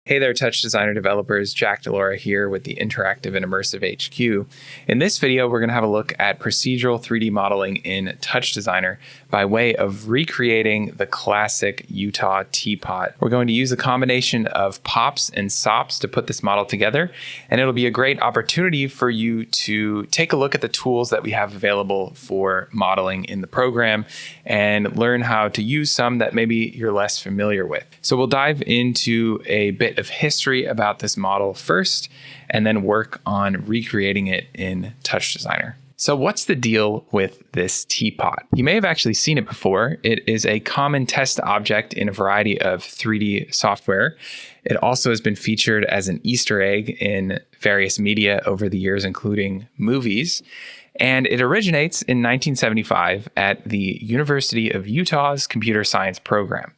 Hey there, TouchDesigner developers. Jack DiLaura here with the Interactive and Immersive HQ. In this video, we're going to have a look at procedural 3D modeling in TouchDesigner by way of recreating the classic Utah Teapot. We're going to use a combination of POPs and SOPs to put this model together, and it'll be a great opportunity for you to take a look at the tools that we have available for modeling in the program and learn how to use some that maybe you're less familiar with. So we'll dive into a bit of history about this model first, and then work on recreating it in TouchDesigner. So what's the deal with this teapot? You may have actually seen it before. It is a common test object in a variety of 3D software. It also has been featured as an Easter egg in various media over the years, including movies. And it originates in 1975 at the University of Utah's computer science program.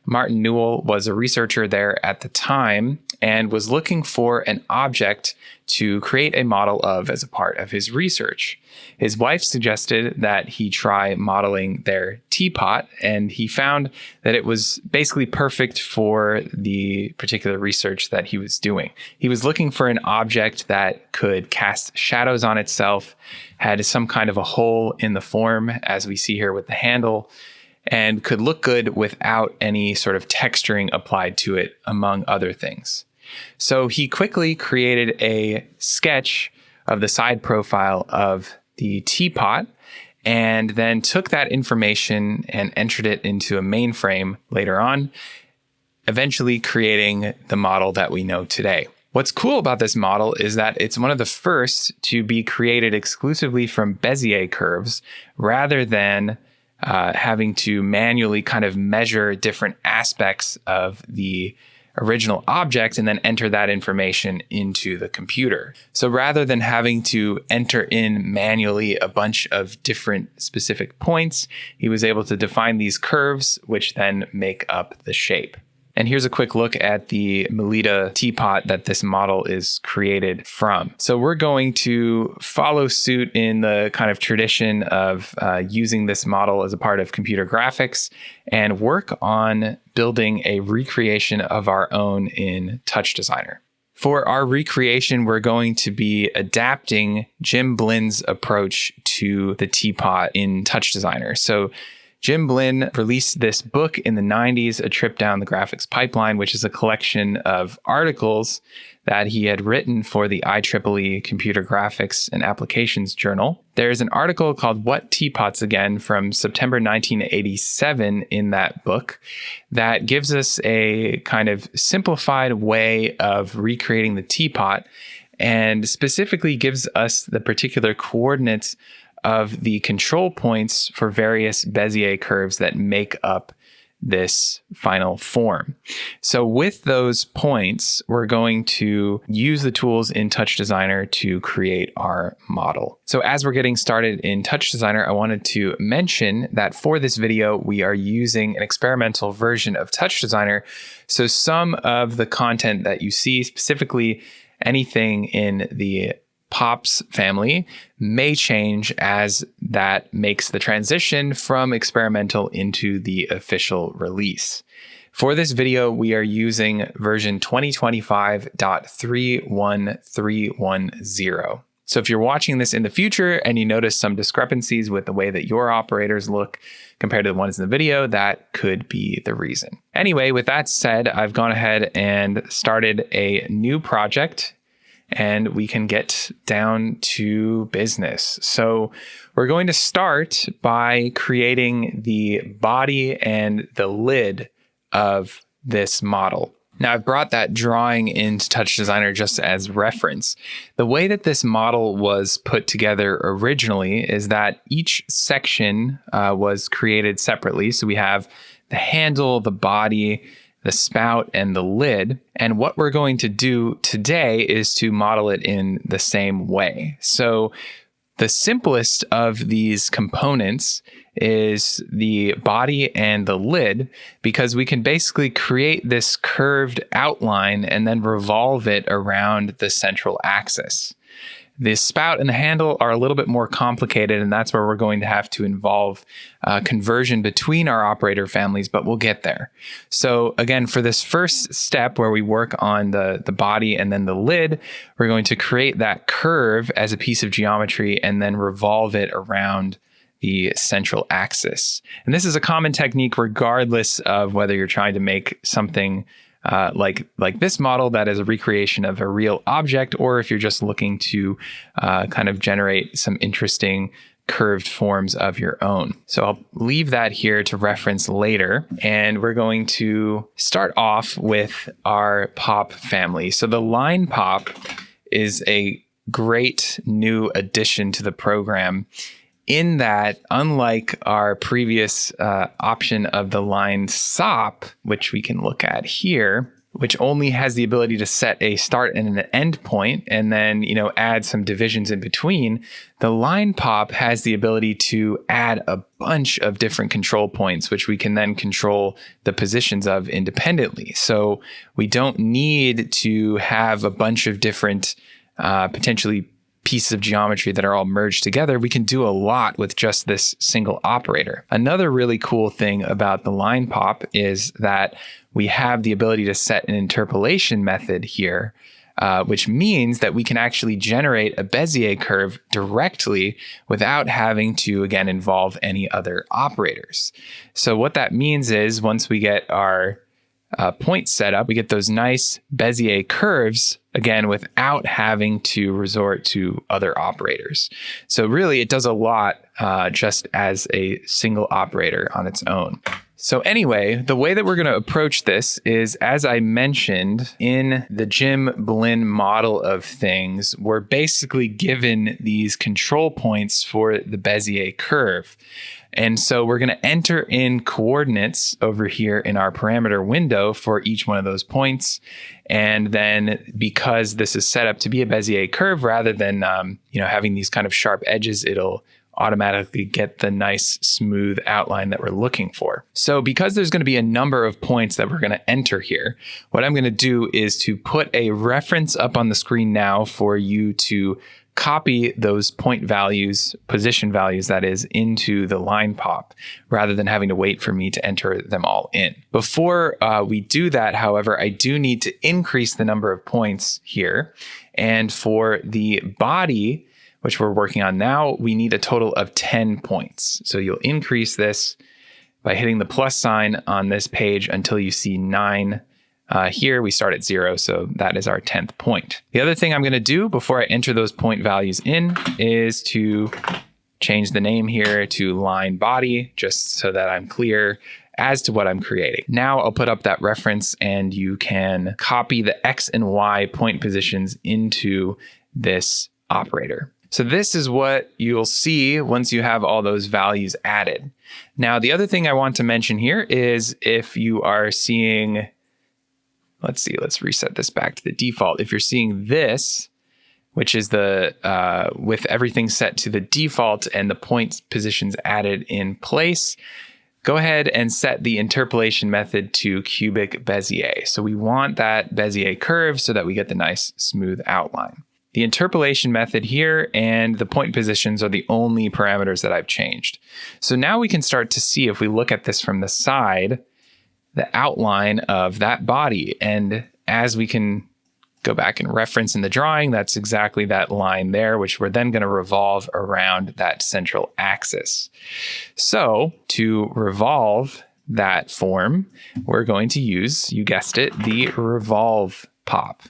Martin Newell was a researcher there at the time and was looking for an object to create a model of as a part of his research. His wife suggested that he try modeling their teapot, and he found that it was basically perfect for the particular research that he was doing. He was looking for an object that could cast shadows on itself, had some kind of a hole in the form, as we see here with the handle, and could look good without any sort of texturing applied to it, among other things. So he quickly created a sketch of the side profile of the teapot, and then took that information and entered it into a mainframe later on, eventually creating the model that we know today. What's cool about this model is that it's one of the first to be created exclusively from bezier curves, rather than having to manually kind of measure different aspects of the original object and then enter that information into the computer. So rather than having to enter in manually a bunch of different specific points, he was able to define these curves, which then make up the shape. And here's a quick look at the Melita teapot that this model is created from. So we're going to follow suit in the kind of tradition of using this model as a part of computer graphics and work on building a recreation of our own in TouchDesigner. For our recreation, we're going to be adapting Jim Blin's approach to the teapot in TouchDesigner. So Jim Blin released this book in the 90s, A Trip Down the Graphics Pipeline, which is a collection of articles that he had written for the IEEE Computer Graphics and Applications Journal. There's an article called What Teapots Again from September 1987 in that book that gives us a kind of simplified way of recreating the teapot, and specifically gives us the particular coordinates of the control points for various bezier curves that make up this final form. So with those points, we're going to use the tools in TouchDesigner to create our model. So as we're getting started in TouchDesigner, I wanted to mention that for this video, we are using an experimental version of TouchDesigner. So some of the content that you see, specifically anything in the POPs family, may change as that makes the transition from experimental into the official release. For this video, we are using version 2025.31310. So if you're watching this in the future and you notice some discrepancies with the way that your operators look compared to the ones in the video, that could be the reason. Anyway, with that said, I've gone ahead and started a new project, and we can get down to business. So we're going to start by creating the body and the lid of this model. Now, I've brought that drawing into TouchDesigner just as reference. The way that this model was put together originally is that each section was created separately. So we have the handle, the body, the spout, and the lid. And what we're going to do today is to model it in the same way. So the simplest of these components is the body and the lid, because we can basically create this curved outline and then revolve it around the central axis. The spout and the handle are a little bit more complicated, and that's where we're going to have to involve conversion between our operator families, but we'll get there. So again, for this first step where we work on the body and then the lid, we're going to create that curve as a piece of geometry and then revolve it around the central axis. And this is a common technique regardless of whether you're trying to make something like this model that is a recreation of a real object, or if you're just looking to kind of generate some interesting curved forms of your own. So I'll leave that here to reference later. And we're going to start off with our pop family. So the line pop is a great new addition to the program, in that, unlike our previous option of the line SOP, which we can look at here, which only has the ability to set a start and an end point, and then add some divisions in between, the line pop has the ability to add a bunch of different control points, which we can then control the positions of independently. So we don't need to have a bunch of different potentially pieces of geometry that are all merged together. We can do a lot with just this single operator. Another really cool thing about the line pop is that we have the ability to set an interpolation method here, which means that we can actually generate a Bezier curve directly without having to, again, involve any other operators. So what that means is once we get our points set up, we get those nice Bezier curves, again, without having to resort to other operators. So really, it does a lot just as a single operator on its own. So anyway, the way that we're going to approach this is, as I mentioned, in the Jim Blinn model of things, we're basically given these control points for the Bezier curve. And so we're going to enter in coordinates over here in our parameter window for each one of those points. And then because this is set up to be a Bezier curve rather than having these kind of sharp edges, it'll automatically get the nice smooth outline that we're looking for. So because there's going to be a number of points that we're going to enter here, what I'm going to do is to put a reference up on the screen now for you to copy those point values, position values that is, into the line pop, rather than having to wait for me to enter them all in. Before we do that, however, I do need to increase the number of points here. And for the body, which we're working on now, we need a total of 10 points. So you'll increase this by hitting the plus sign on this page until you see 9. Here we start at 0, so that is our 10th point. The other thing I'm going to do before I enter those point values in is to change the name here to line body, just so that I'm clear as to what I'm creating. Now I'll put up that reference and you can copy the X and Y point positions into this operator. So this is what you'll see once you have all those values added. Now, the other thing I want to mention here is if you are seeing, let's reset this back to the default. If you're seeing this, which is the with everything set to the default and the point positions added in place, go ahead and set the interpolation method to cubic Bezier. So we want that Bezier curve so that we get the nice smooth outline. The interpolation method here and the point positions are the only parameters that I've changed. So now we can start to see, if we look at this from the side, the outline of that body. And as we can go back and reference in the drawing, that's exactly that line there, which we're then going to revolve around that central axis. So to revolve that form, we're going to use, you guessed it, the Revolve POP.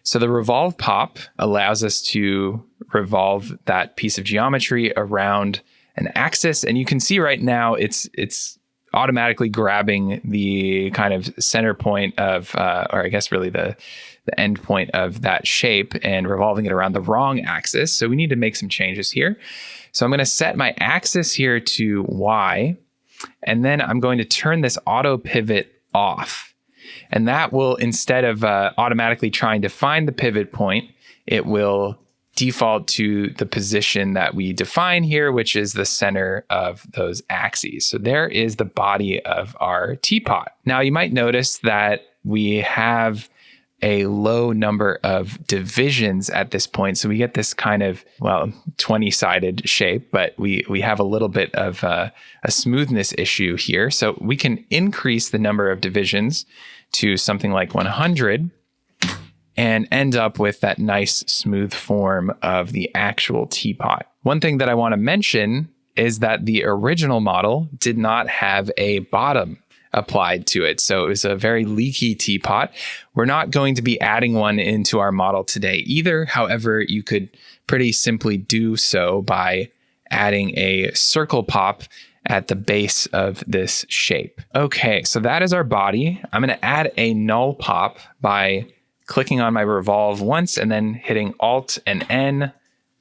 So the Revolve POP allows us to revolve that piece of geometry around an axis. And you can see right now it's automatically grabbing the kind of center point of, or I guess really the end point of that shape and revolving it around the wrong axis. So we need to make some changes here. So I'm going to set my axis here to Y, and then I'm going to turn this auto pivot off. And that will, instead of automatically trying to find the pivot point, it will default to the position that we define here, which is the center of those axes. So there is the body of our teapot. Now you might notice that we have a low number of divisions at this point. So we get this kind of, 20-sided shape, but we have a little bit of a smoothness issue here. So we can increase the number of divisions to something like 100 and end up with that nice smooth form of the actual teapot. One thing that I want to mention is that the original model did not have a bottom applied to it. So it was a very leaky teapot. We're not going to be adding one into our model today either. However, you could pretty simply do so by adding a circle pop at the base of this shape. Okay, so that is our body. I'm going to add a null pop by clicking on my revolve once and then hitting Alt and N,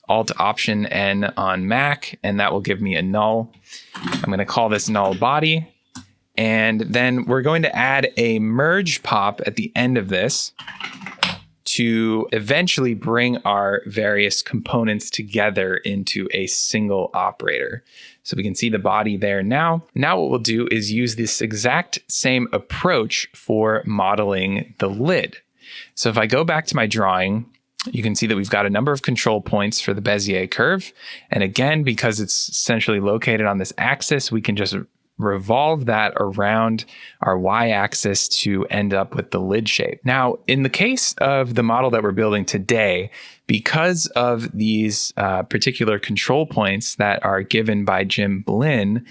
Alt Option N on Mac, and that will give me a null. I'm going to call this null body. And then we're going to add a merge pop at the end of this to eventually bring our various components together into a single operator. So we can see the body there now. Now what we'll do is use this exact same approach for modeling the lid. So if I go back to my drawing, you can see that we've got a number of control points for the Bezier curve. And again, because it's essentially located on this axis, we can just revolve that around our y-axis to end up with the lid shape. Now, in the case of the model that we're building today, because of these particular control points that are given by Jim Blinn,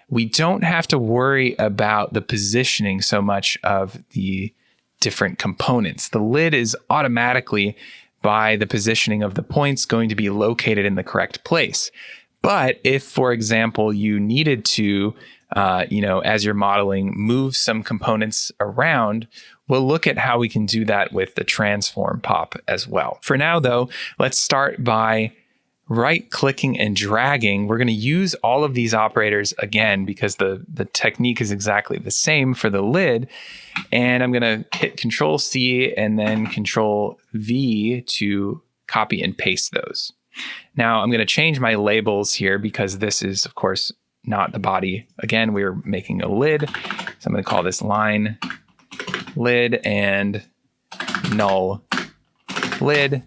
we don't have to worry about the positioning so much of the different components. The lid is automatically, by the positioning of the points, going to be located in the correct place. But if, for example, you needed to as you're modeling, move some components around, we'll look at how we can do that with the transform pop as well. For now, though, let's start by right-clicking and dragging. We're going to use all of these operators again because the technique is exactly the same for the lid. And I'm going to hit Control C and then Control V to copy and paste those. Now I'm going to change my labels here because this is, of course, not the body. Again, we're making a lid. So I'm going to call this line lid and null lid.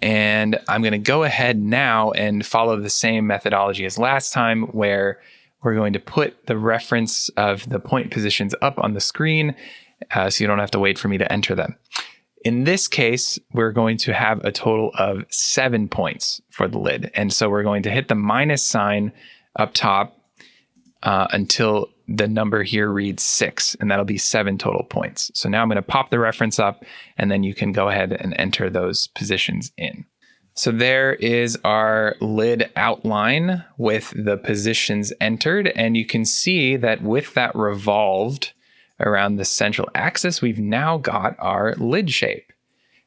And I'm going to go ahead now and follow the same methodology as last time, where we're going to put the reference of the point positions up on the screen so you don't have to wait for me to enter them. In this case, we're going to have a total of 7 points for the lid. And so we're going to hit the minus sign up top until the number here reads 6, and that'll be 7 total points. So now I'm going to pop the reference up, and then you can go ahead and enter those positions in. So there is our lid outline with the positions entered, and you can see that with that revolved around the central axis, we've now got our lid shape.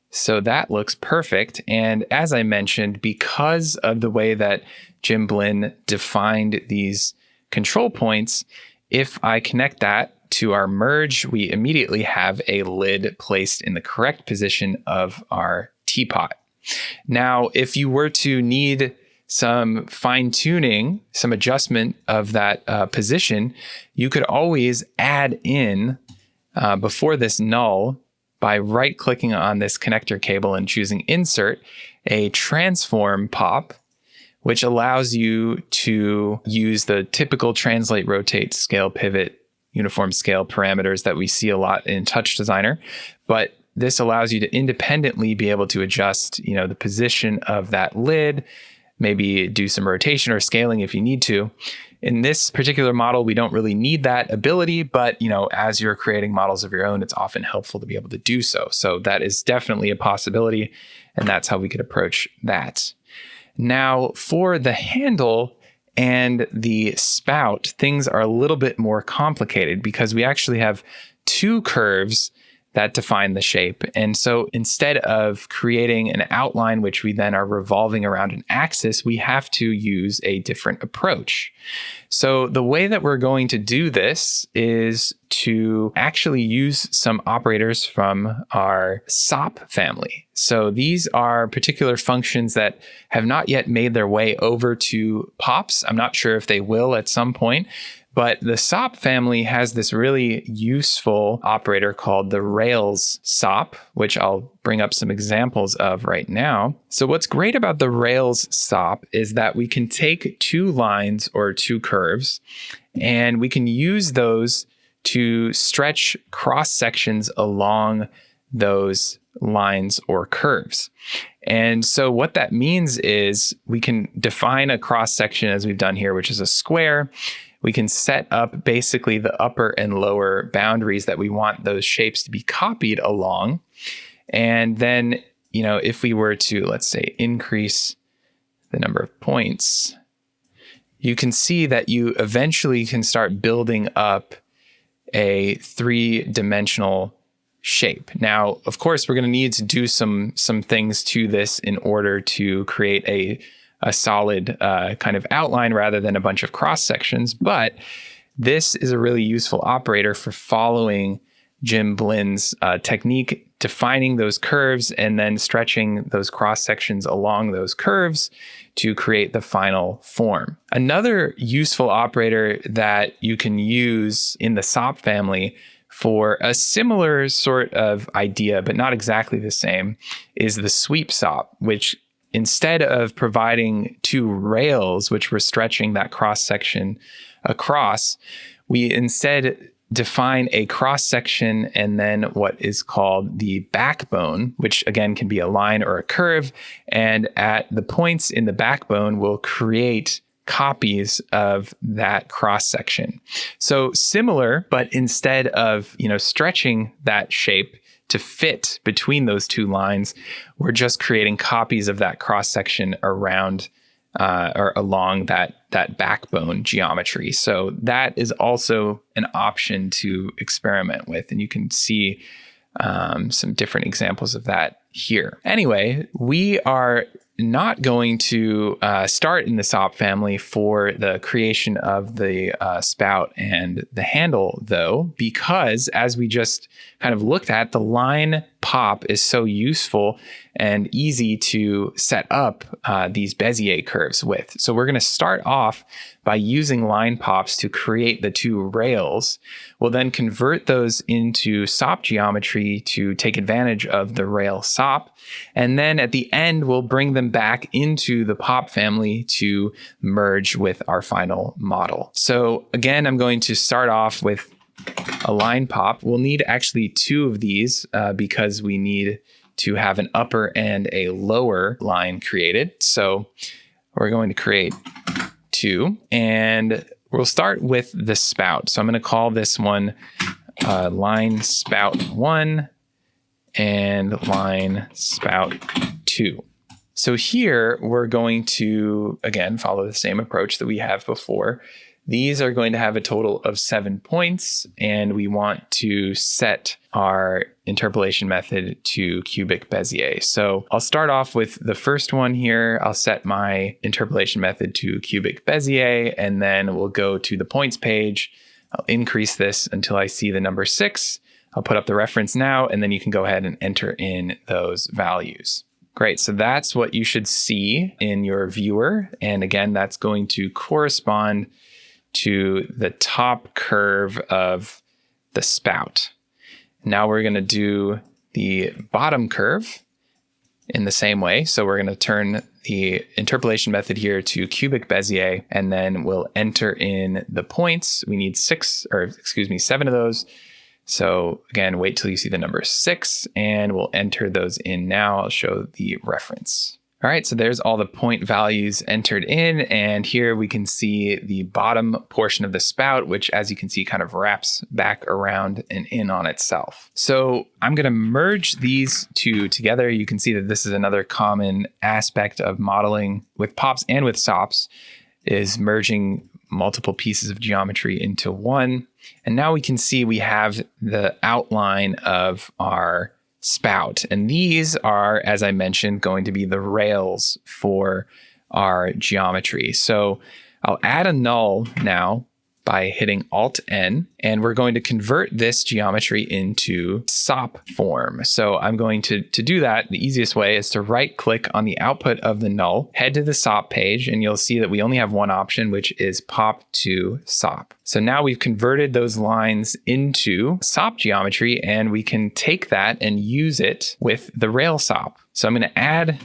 So that looks perfect. And as I mentioned, because of the way that Jim Blinn defined these control points, if I connect that to our merge, we immediately have a lid placed in the correct position of our teapot. Now, if you were to need some fine tuning, some adjustment of that position, you could always add in before this null by right clicking on this connector cable and choosing insert a transform pop, which allows you to use the typical translate, rotate, scale, pivot, uniform scale parameters that we see a lot in TouchDesigner. But this allows you to independently be able to adjust, the position of that lid, maybe do some rotation or scaling if you need to. In this particular model, we don't really need that ability, but as you're creating models of your own, it's often helpful to be able to do so. So that is definitely a possibility, and that's how we could approach that. Now, for the handle and the spout, things are a little bit more complicated because we actually have 2 curves that define the shape. And so instead of creating an outline, which we then are revolving around an axis, we have to use a different approach. So the way that we're going to do this is to actually use some operators from our SOP family. So these are particular functions that have not yet made their way over to POPs. I'm not sure if they will at some point, But the SOP family has this really useful operator called the Rails SOP, which I'll bring up some examples of right now. So what's great about the Rails SOP is that we can take two lines or two curves, and we can use those to stretch cross sections along those lines or curves. And so what that means is we can define a cross section as we've done here, which is a square. We can set up basically the upper and lower boundaries that we want those shapes to be copied along. And then, if we were to, let's say, increase the number of points, you can see that you eventually can start building up a three-dimensional shape. Now, of course, we're going to need to do some things to this in order to create a solid kind of outline rather than a bunch of cross sections. But this is a really useful operator for following Jim Blin's technique, defining those curves and then stretching those cross sections along those curves to create the final form. Another useful operator that you can use in the SOP family for a similar sort of idea, but not exactly the same, is the sweep SOP, which instead of providing two rails, which we're stretching that cross section across, we instead define a cross section and then what is called the backbone, which again can be a line or a curve. And at the points in the backbone, we'll create copies of that cross section. So similar, but instead of, stretching that shape to fit between those two lines, we're just creating copies of that cross section around or along that backbone geometry. So that is also an option to experiment with, and you can see some different examples of that here. Anyway, we are not going to start in the SOP family for the creation of the spout and the handle, though, because as we just kind of looked at, the line pop is so useful and easy to set up these bezier curves with. So we're going to start off by using line pops to create the two rails. We'll then convert those into SOP geometry to take advantage of the rail SOP. And then at the end, we'll bring them back into the POP family to merge with our final model. So again, I'm going to start off with a line pop. We'll need actually two of these because we need to have an upper and a lower line created. So we're going to create two, and we'll start with the spout. So I'm going to call this one line spout 1 and line spout 2. So here we're going to, again, follow the same approach that we have before. These are going to have a total of 7 points, and we want to set our interpolation method to cubic Bezier. So I'll start off with the first one here. I'll set my interpolation method to cubic Bezier, and then we'll go to the points page. I'll increase this until I see the number 6. I'll put up the reference now, and then you can go ahead and enter in those values. Great, so that's what you should see in your viewer. And again, that's going to correspond to the top curve of the spout. Now we're going to do the bottom curve in the same way. So we're going to turn the interpolation method here to cubic Bezier, and then we'll enter in the points. We need 7 of those. So again, wait till you see the number 6, and we'll enter those in now. I'll show the reference. All right, so there's all the point values entered in, and here we can see the bottom portion of the spout, which as you can see kind of wraps back around and in on itself. So I'm going to merge these two together. You can see that this is another common aspect of modeling with POPs and with SOPs, is merging multiple pieces of geometry into one. And now we can see we have the outline of our spout. And these are, as I mentioned, going to be the rails for our geometry. So I'll add a null now by hitting Alt-N, and we're going to convert this geometry into SOP form. So I'm going to do that. The easiest way is to right-click on the output of the null, head to the SOP page, and you'll see that we only have one option, which is POP to SOP. So now we've converted those lines into SOP geometry, and we can take that and use it with the rail SOP. So I'm going to add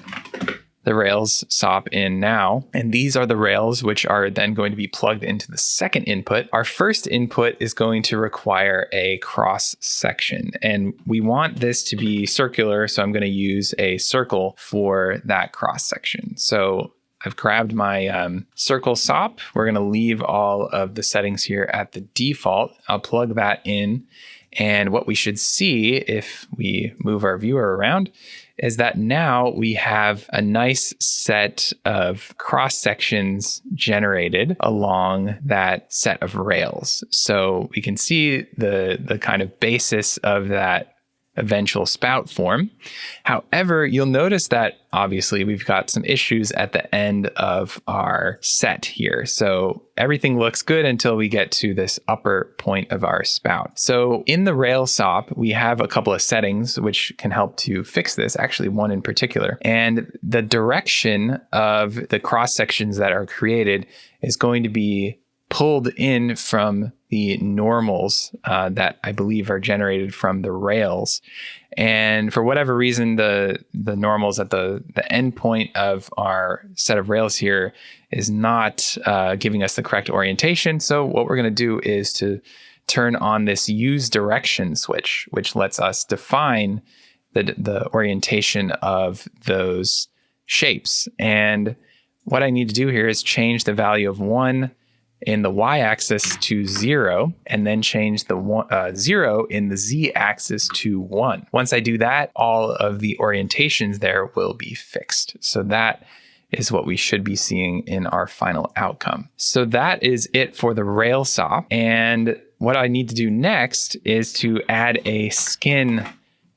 the rails SOP in now. And these are the rails which are then going to be plugged into the second input. Our first input is going to require a cross section, and we want this to be circular. So I'm going to use a circle for that cross section. So I've grabbed my circle SOP. We're going to leave all of the settings here at the default. I'll plug that in. And what we should see if we move our viewer around is that now we have a nice set of cross sections generated along that set of rails. So we can see the kind of basis of that eventual spout form. However, you'll notice that obviously we've got some issues at the end of our set here. So everything looks good until we get to this upper point of our spout. So in the rail SOP, we have a couple of settings which can help to fix this, actually one in particular. And the direction of the cross sections that are created is going to be pulled in from the normals that I believe are generated from the rails. And for whatever reason, the normals at the end point of our set of rails here is not giving us the correct orientation. So what we're going to do is to turn on this use direction switch, which lets us define the orientation of those shapes. And what I need to do here is change the value of 1 in the y-axis to 0, and then change the 0 in the z-axis to 1. Once I do that, all of the orientations there will be fixed. So that is what we should be seeing in our final outcome. So that is it for the rail SOP. And what I need to do next is to add a skin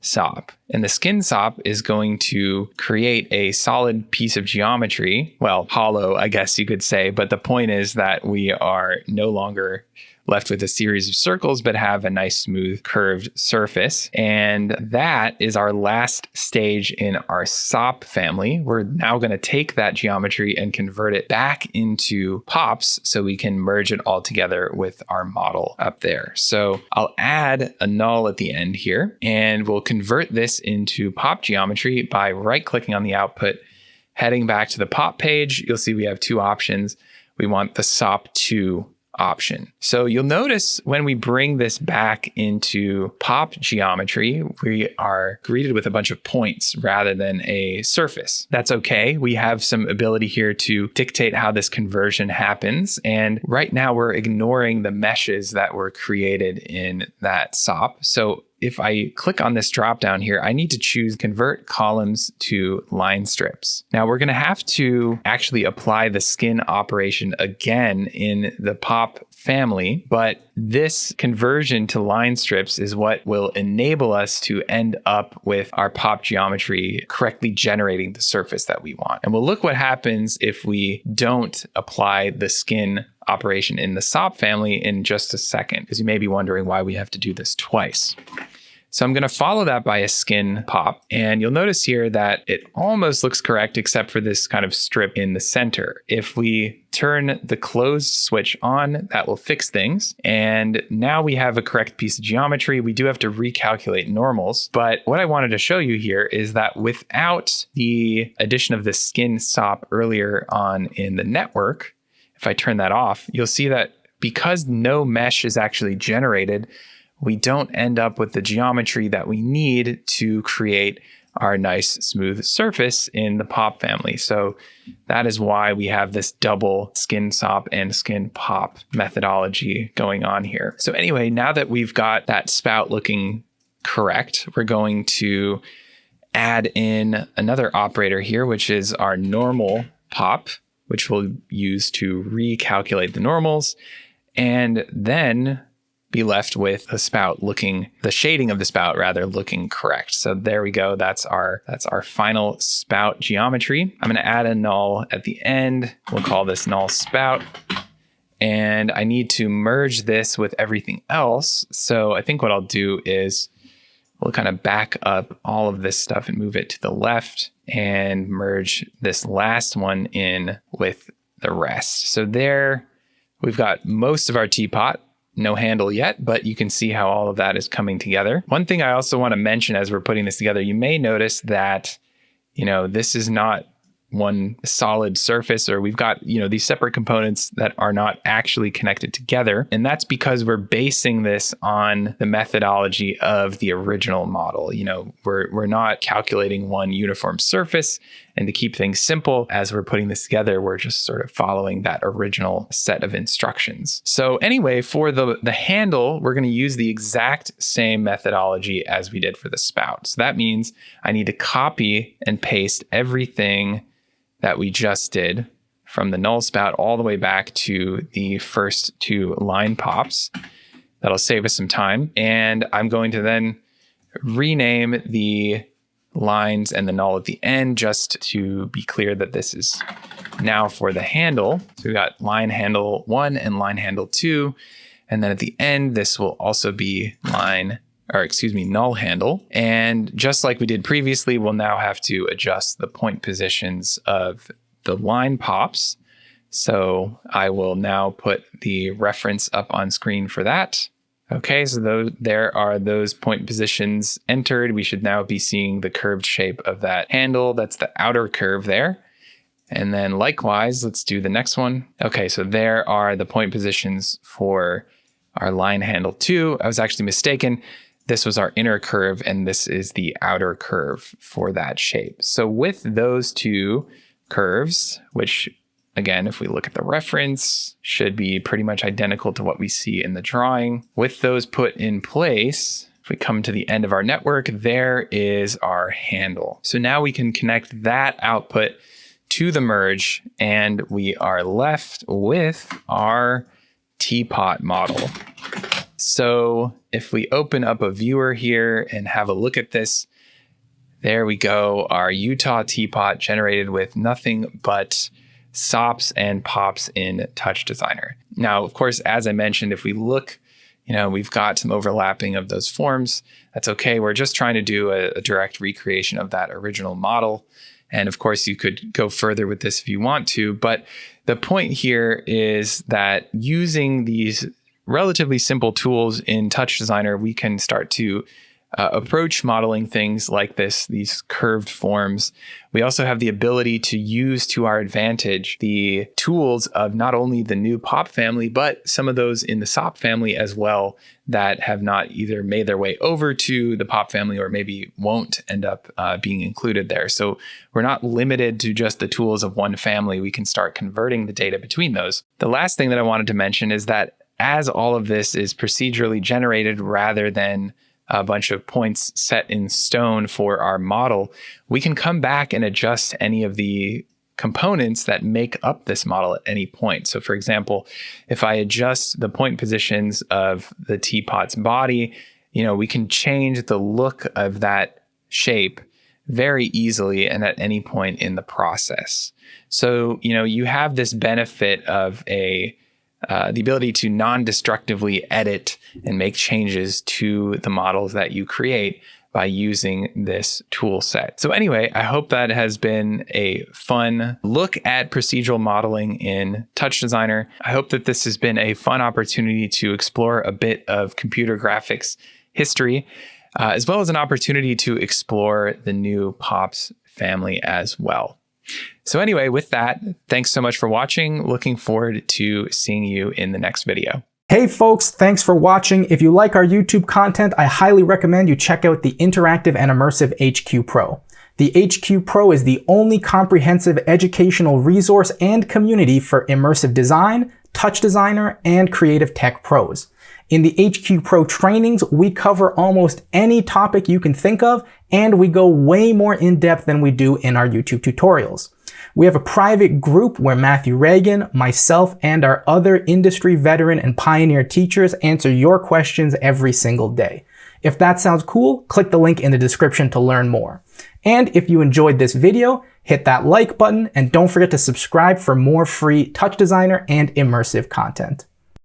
SOP. And the skin SOP is going to create a solid piece of geometry. Well, hollow, I guess you could say. But the point is that we are no longer left with a series of circles, but have a nice smooth curved surface. And that is our last stage in our SOP family. We're now going to take that geometry and convert it back into POPs so we can merge it all together with our model up there. So I'll add a null at the end here, and we'll convert this into POP geometry by right-clicking on the output, heading back to the POP page. You'll see we have two options. We want the SOP2 option. So you'll notice when we bring this back into POP geometry, we are greeted with a bunch of points rather than a surface. That's okay. We have some ability here to dictate how this conversion happens. And right now we're ignoring the meshes that were created in that SOP. So if I click on this drop down here, I need to choose convert columns to line strips. Now we're going to have to actually apply the skin operation again in the POP family, but this conversion to line strips is what will enable us to end up with our POP geometry correctly generating the surface that we want. And we'll look what happens if we don't apply the skin operation in the SOP family in just a second, because you may be wondering why we have to do this twice. So I'm going to follow that by a skin POP, and you'll notice here that it almost looks correct except for this kind of strip in the center. If we turn the closed switch on, that will fix things. And now we have a correct piece of geometry. We do have to recalculate normals, but what I wanted to show you here is that without the addition of the skin SOP earlier on in the network, if I turn that off, you'll see that because no mesh is actually generated, we don't end up with the geometry that we need to create our nice smooth surface in the POP family. So that is why we have this double skin SOP and skin POP methodology going on here. So anyway, now that we've got that spout looking correct, we're going to add in another operator here, which is our normal POP, which we'll use to recalculate the normals, and then be left with a spout looking, the shading of the spout rather, looking correct. So there we go. That's our final spout geometry. I'm going to add a null at the end. We'll call this null spout. and I need to merge this with everything else. So I think what I'll do is we'll kind of back up all of this stuff and move it to the left and merge this last one in with the rest. So there we've got most of our teapot, no handle yet, but you can see how all of that is coming together. One thing I also want to mention as we're putting this together, you may notice that, this is not one solid surface, or we've got, these separate components that are not actually connected together. And that's because we're basing this on the methodology of the original model. We're not calculating one uniform surface. And to keep things simple, as we're putting this together, we're just sort of following that original set of instructions. So anyway, for the handle, we're going to use the exact same methodology as we did for the spout. So that means I need to copy and paste everything that we just did from the null spout all the way back to the first two line pops. That'll save us some time. And I'm going to then rename the lines and the null at the end, just to be clear that this is now for the handle. So we got line handle 1 and line handle 2. And then at the end, this will also be null handle. And just like we did previously, we'll now have to adjust the point positions of the line pops. So I will now put the reference up on screen for that. Okay, so there are those point positions entered. We should now be seeing the curved shape of that handle. That's the outer curve there. And then likewise, let's do the next one. Okay, so there are the point positions for our line handle 2. I was actually mistaken. This was our inner curve, and this is the outer curve for that shape. So with those two curves, which again, if we look at the reference, should be pretty much identical to what we see in the drawing. With those put in place, if we come to the end of our network, there is our handle. So now we can connect that output to the merge, and we are left with our teapot model. So if we open up a viewer here and have a look at this, there we go. Our Utah Teapot generated with nothing but SOPs and POPs in TouchDesigner. Now, of course, as I mentioned, if we look, we've got some overlapping of those forms. That's okay. We're just trying to do a direct recreation of that original model. And of course, you could go further with this if you want to. But the point here is that using these relatively simple tools in TouchDesigner, we can start to approach modeling things like these curved forms. We also have the ability to use to our advantage the tools of not only the new POP family, but some of those in the SOP family as well that have not either made their way over to the POP family or maybe won't end up being included there. So we're not limited to just the tools of one family. We can start converting the data between those. The last thing that I wanted to mention is that as all of this is procedurally generated rather than a bunch of points set in stone for our model, we can come back and adjust any of the components that make up this model at any point. So for example, if I adjust the point positions of the teapot's body, we can change the look of that shape very easily and at any point in the process. So, you have this benefit of the ability to non-destructively edit and make changes to the models that you create by using this tool set. So anyway, I hope that has been a fun look at procedural modeling in TouchDesigner. I hope that this has been a fun opportunity to explore a bit of computer graphics history, as well as an opportunity to explore the new POPs family as well. So anyway, with that, thanks so much for watching. Looking forward to seeing you in the next video. Hey folks, thanks for watching. If you like our YouTube content, I highly recommend you check out the Interactive and Immersive HQ Pro. The HQ Pro is the only comprehensive educational resource and community for immersive design, TouchDesigner, and creative tech pros. In the HQ Pro trainings, we cover almost any topic you can think of, and we go way more in depth than we do in our YouTube tutorials. We have a private group where Matthew Reagan, myself, and our other industry veteran and pioneer teachers answer your questions every single day. If that sounds cool, click the link in the description to learn more. And if you enjoyed this video, hit that like button and don't forget to subscribe for more free TouchDesigner and Immersive content.